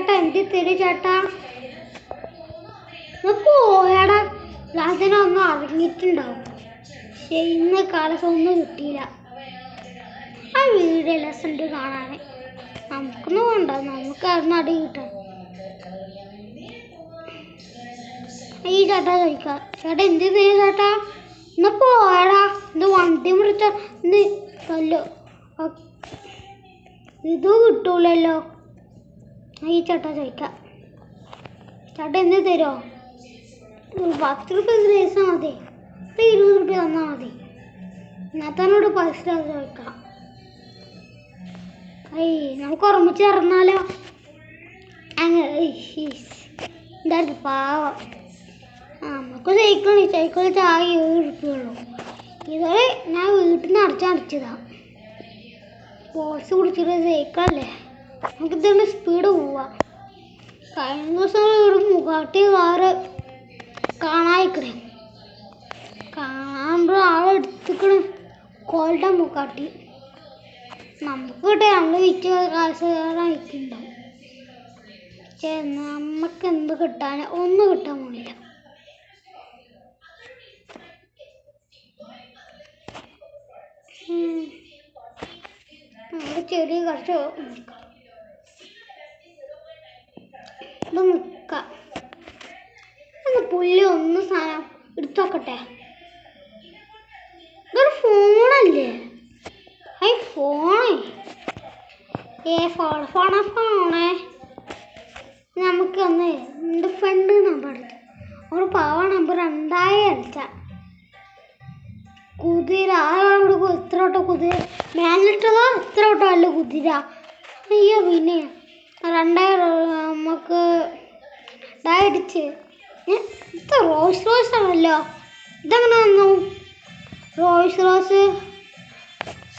ചേട്ടാ എന്ത് തരും ചേട്ടാ? പോയാടാ ക്ലാസ്സിനൊന്നും അറിഞ്ഞിട്ടുണ്ടാവും. പക്ഷെ ഇന്ന് കാലത്ത് ഒന്നും കിട്ടിയില്ല. ആ വീഡിയോ ലെസണ്ട് കാണാൻ നമുക്കൊന്നും വേണ്ട, നമുക്ക് അന്ന് അടി കിട്ടാം. ഈ ചേട്ടാ ചോദിക്കാം, ചേട്ടാ എന്ത് തരും ചേട്ടാ? ഇന്ന് പോയാടാ, ഇന്ന് വണ്ടി മുറിച്ച ഇന്ന് തല്ലോ ഇത് കിട്ടൂലല്ലോ. ഈ ചേട്ടാ ചോദിക്കാം, ചേട്ടാ എന്ത് തരുമോ? 10 രൂപ പൈസ മതി, 20 രൂപ തന്നാൽ മതി. ഇന്നത്തോട് പൈസ ചോദിക്കാം. നമുക്ക് ഒരുമിച്ച് ഇറങ്ങാലോ. എന്തായാലും പാവം. നമുക്ക് സൈക്കിൾ ചായ 7 രൂപയുള്ളൂ. ഇതുവരെ ഞാൻ വീട്ടിൽ നിന്ന് അടച്ചതാ. ബോസ് കുടിച്ചിട്ട് സൈക്കിളല്ലേ, നമുക്ക് ഇതിൻ്റെ സ്പീഡ് പോവാം. കഴിഞ്ഞ ദിവസം ഒരു മുകാട്ടി കാറ് കാണാതിക്കണേ, കാണുമ്പോൾ ആളെടുത്തിക്കണ് കോളുടെ മുക്കാട്ടി. നമുക്ക് കിട്ടേ നമ്മൾ വിറ്റ് കാശ് കയറാനിട്ടുണ്ടാവും. പക്ഷേ നമുക്ക് എന്ത് കിട്ടാൻ, ഒന്നും കിട്ടാൻ പോണില്ല. നമ്മൾ ചെറിയ കുറച്ച് ഇത് നിൽക്കാം. ഒന്ന് പുല്ല് ഒന്ന് സാധനം എടുത്തു നോക്കട്ടെ. ഇതൊരു ഫോണല്ലേ? ഫോണേ നമുക്കൊന്ന് എൻ്റെ ഫ്രണ്ട് നമ്പർ എടുത്തു. ഒരു പാവ നമ്പർ 2000 അടിച്ച കുതിര. ആളോട് എത്ര വട്ടം കുതിര മേലിട്ടതോ, എത്ര വട്ടം അല്ല കുതിര. അയ്യോ പിന്നെ 2000 നമുക്ക് അടിച്ച്. ഇത് റോയ്സ് ആണല്ലോ. ഇതെങ്ങനെ വന്നു? റോയ്സ്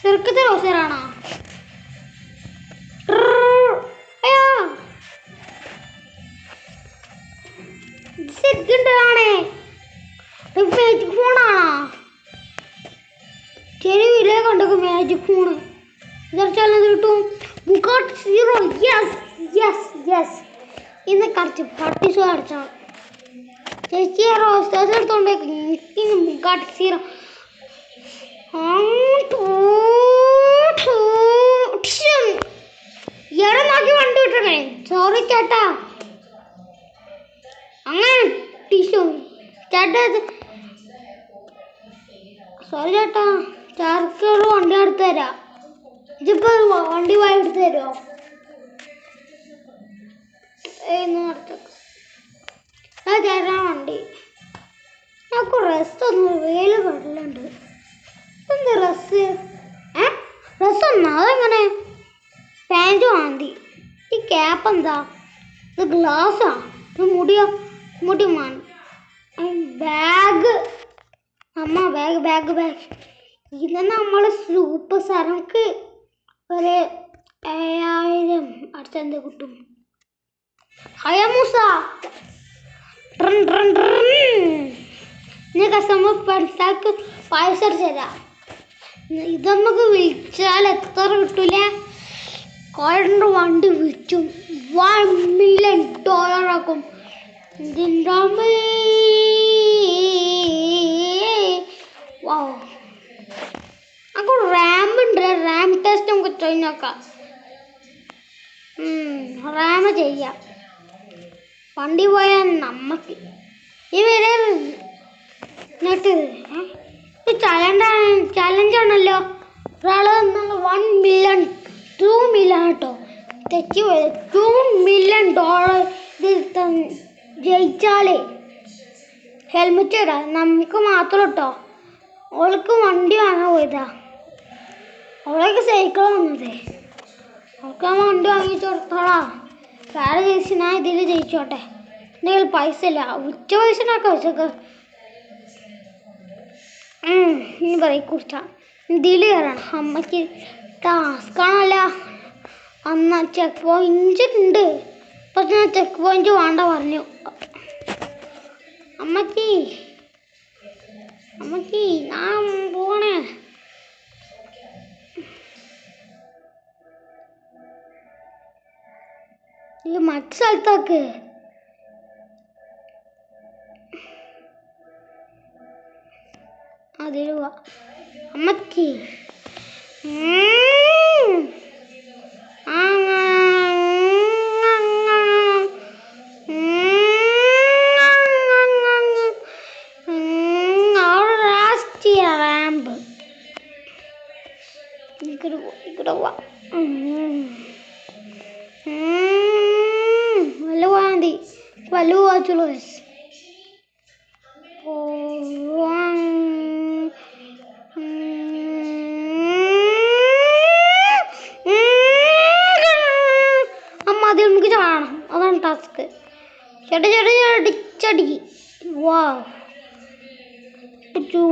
ചെറുക്കത്തെ റോസറാണോ? മാജിക് ഫോണാണോ? ചെറിയ കണ്ടൊക്കെ മാജിക് ഫോണ് ഇതറിച്ചാലും കിട്ടും. Bugatti zero. യെസ് ഇന്ന് കറച്ച് പ്രാക്ടീസ് അടിച്ചോ. ചേച്ചി റോസ് എടുത്തോണ്ടേക്ക്. ബുഗാട്ടി സീറോ എവിടെ നോക്കി വണ്ടി വിട്ടേ. സോറി ചേട്ടാ, അങ്ങനെ ടിഷ്യൂ ചേട്ടാ. സോറി ചേട്ടാ, ചേർക്കൊരു വണ്ടി എടുത്ത് തരാം. ഇതിപ്പോ വണ്ടി പോയി എടുത്ത് തരുമോ? ചേട്ടാ വണ്ടി നമുക്ക് റെസ്റ്റ് ഒന്ന് വേല് കടലുണ്ട്. എന്ത് റസ് ഒന്നാ? അതെങ്ങനെ? പാൻറ് വാന്തി. ഈ ക്യാപ്പ് എന്താ? ഇത് ഗ്ലാസ്സാ? ഇത് മുടി മാൻ. ബാഗ് അമ്മ, ബാഗ് ഇത് നമ്മൾ സൂപ്പർ സാർ. നമുക്ക് ഒരു 7000 അടുത്തെന്ത് കിട്ടും? ഹയമൂസ കസ്റ്റമർ പൈസക്ക് പൈസ അടിച്ചുതരാം. ഇത് നമുക്ക് വിളിച്ചാൽ എത്ര കിട്ടൂലേ? കോഴിൻ്റെ വണ്ടി വിളിച്ചും $1 million ആക്കും. ഇതിൻ്റെ നമുക്ക് റാമുണ്ട്. റാം ടെസ്റ്റ് നമുക്ക് കഴിഞ്ഞ് നോക്കാം. റാം ചെയ്യാം. വണ്ടി പോയാൽ നമുക്ക് ഈ വരെ എന്നിട്ട് ചലഞ്ചാണല്ലോ. ഒരാൾ 1 million 2 million കേട്ടോ, തെറ്റി പോയത്. $2 million ഇത് ജയിച്ചാലേ ഹെൽമെറ്റ് ഇടാം. നമുക്ക് മാത്രം കേട്ടോ. അവൾക്ക് വണ്ടി വാങ്ങാൻ പോയതാ. അവളൊക്കെ സൈക്കിൾ വന്നത്. അവൾക്ക് വണ്ടി വാങ്ങിച്ചു കൊടുത്തോളാ. വേറെ ജയിച്ച് ഞാൻ ഇതിൽ ജയിച്ചോട്ടെ. എന്തെങ്കിലും പൈസ ഇല്ല. ഉച്ച പൈസനൊക്കെ വെച്ചൊക്കെ ഇനി പറയും കുറിച്ചാ ഇതിൽ കയറണം. അമ്മയ്ക്ക് ടാസ്ക് ആണല്ല. അന്ന് ചെക്ക് പോയിന്റ് ഉണ്ട്, പക്ഷെ ഞാൻ ചെക്ക് പോയിന്റ് വേണ്ട പറഞ്ഞു. അമ്മയ്ക്ക് ഞാൻ പോണേ. ഈ മറ്റു സ്ഥലത്തൊക്കെ അതിൽ അമ്മക്ക് റാമ്പ് ഇവിടെ പോവാ വല്ല പോയാൽ വല്ല പോവാച്ചുള്ളൂ അമ്മ അത് നമുക്ക് ചാടണം അതാണ് ടാസ്ക് ചടിച്ചടിക്ക് വാ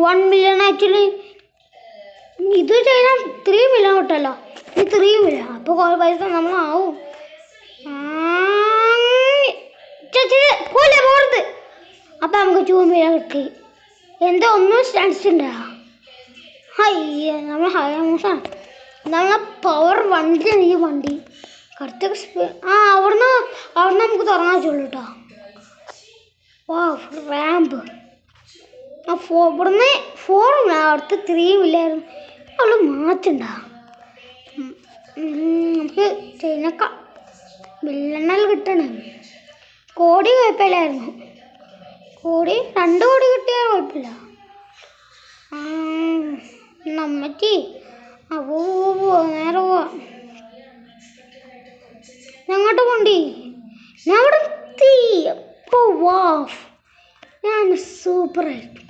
1 million ആക്ച്വലി ഇത് ചെയ്താൽ 3 million കിട്ടല്ലോ ഇത് 3 million അപ്പോൾ കുറേ പൈസ നമ്മളാവും പോലെ പോകരുത് അപ്പം നമുക്ക് 2 million കിട്ടി എന്താ ഒന്നും സ്റ്റാൻഡ്സ്റ്റുണ്ടാ അയ്യ നമ്മൾ ഹയാമൂസാണ് നമ്മളെ പവർ വണ്ടിയാണ് ഈ വണ്ടി കറക്റ്റ് സ്പീഡ് അവിടുന്ന് നമുക്ക് തുറങ്ങാൻ വെച്ചുള്ളൂ കേട്ടോ വാ റാമ്പ് ഇവിടുന്ന് 4 അടുത്ത് 3 ഇല്ലായിരുന്നു അവള് മാറ്റണ്ടാ നമുക്ക് ചെയ്യുന്നേക്കാം ബില്ലെണ്ണൽ കിട്ടണേ കോടി കുഴപ്പമില്ലായിരുന്നു 2 കോടി കിട്ടിയാൽ കുഴപ്പമില്ല നമ്മറ്റി നേരെ പോവാ ഞങ്ങോട്ട് പോണ്ടി ഞാൻ അവിടെ എത്തി അപ്പോൾ വാ ഞാൻ സൂപ്പറായിട്ട്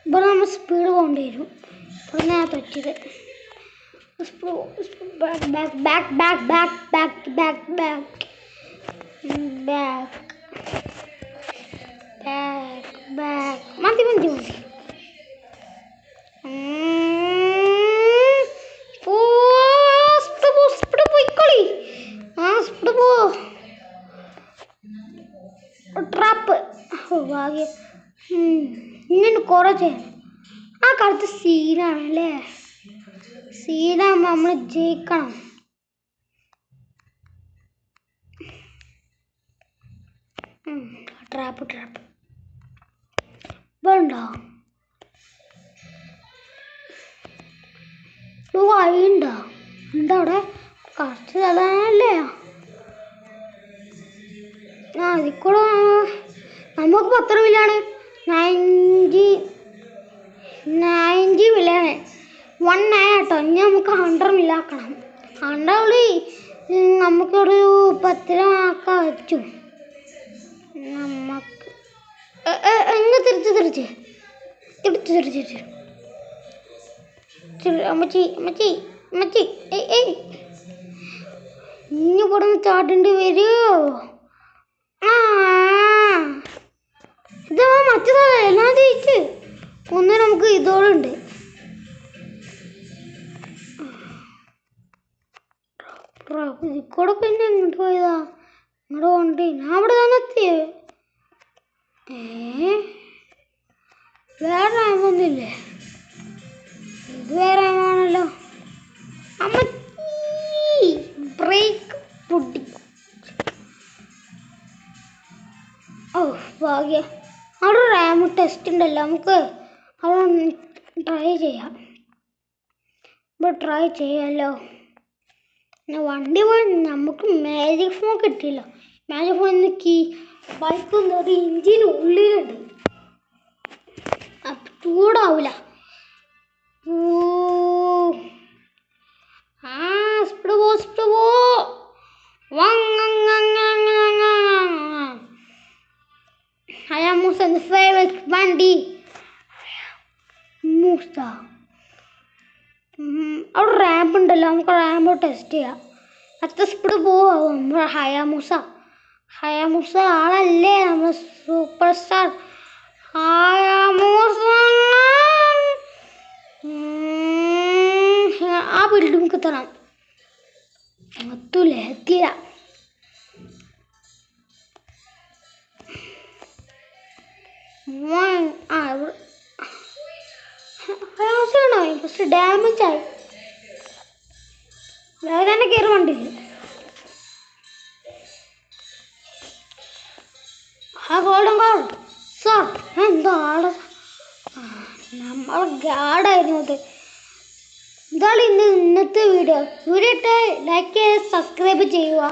ഇവിടെ നമ്മൾ സ്പീഡ് പോകേണ്ടി വരും ഇവിടെ ഞാൻ പറ്റിയത് മതി പോയിക്കോളി സ്പീഡ് പോ ട്രാപ്പ് ഭാഗ്യം ഇങ്ങനെ കുറേ ചെയ്യണം ആ കാലത്ത് സീനാണല്ലേ സീനാകുമ്പോൾ നമ്മൾ ജയിക്കണം ട്രാപ്പ് വേണ്ട വഴിയുണ്ടോ എന്താ അവിടെ കുറച്ച് സ്ഥലമല്ലേ അതിക്കൂടെ നമുക്ക് 10 മില്ലാണ് 90 മില്ലാണ് 1 കേട്ടോ ഇനി നമുക്ക് 100 മില്ലാക്കണം 100 നമുക്കൊരു 10 ആക്കാൻ വെച്ചു നമുക്ക് എങ്ങ് തിരിച്ച് അമ്മച്ചി ഇനി ഇവിടെ നിന്ന് ചാടേണ്ടി വരുമോ ഇതാ മറ്റേതാ എല്ലാം ജയിച്ച് ഒന്ന് നമുക്ക് ഇതോടുണ്ട് ഇതിക്കൂടെ പിന്നെ എങ്ങോട്ട് പോയതാ ഇങ്ങോട്ട് പോകണ്ടേ ഞാൻ അവിടെ തന്നെ എത്തിയേ വേറെ ആമൊന്നുമില്ലേ ഇത് വേറെ ആമാണല്ലോ അമ്മ ബ്രേക്ക് പൊട്ടി ഭാഗ്യം അവിടെ റാം ടെസ്റ്റ് ഉണ്ടല്ലോ നമുക്ക് അവിടെ ട്രൈ ചെയ്യാം ഇപ്പോൾ ട്രൈ ചെയ്യാമല്ലോ വണ്ടി പോയി നമുക്ക് മാജിക് ഫോൺ കിട്ടിയില്ല മാജിക് ഫോൺ കീ ബൈക്ക് ഒരു ഇഞ്ചിന് ഉള്ളിലുണ്ട് അപ്പം ചൂടാവില്ല സ്പീഡ് പോ Hayabusa the favorite വണ്ടി മൂസ അവിടെ റാമ്പ് ഉണ്ടല്ലോ നമുക്ക് റാമ്പ് ടെസ്റ്റ് ചെയ്യാം അത്ര സ്പീഡ് പോവും നമ്മുടെ ഹയാമുസ ആളല്ലേ നമ്മൾ സൂപ്പർ സ്റ്റാർ ഹയാമുസ ആ ബിൽഡിംഗ് എത്തണം എത്തൂല എത്തിയില്ല പക്ഷെ ഡാമേജ് ആയി വേറെ തന്നെ കയറി വണ്ടിയിൽ ആ ഗോൾഡൻ കാർ സാർ എന്താ ആള് നമ്മൾ ഗാഡായിരുന്നു അത്. ഇതാണ് ഇന്നത്തെ വീഡിയോ. വീഡിയോ ഇട്ട് ലൈക്ക് ചെയ്ത് സബ്സ്ക്രൈബ് ചെയ്യുക.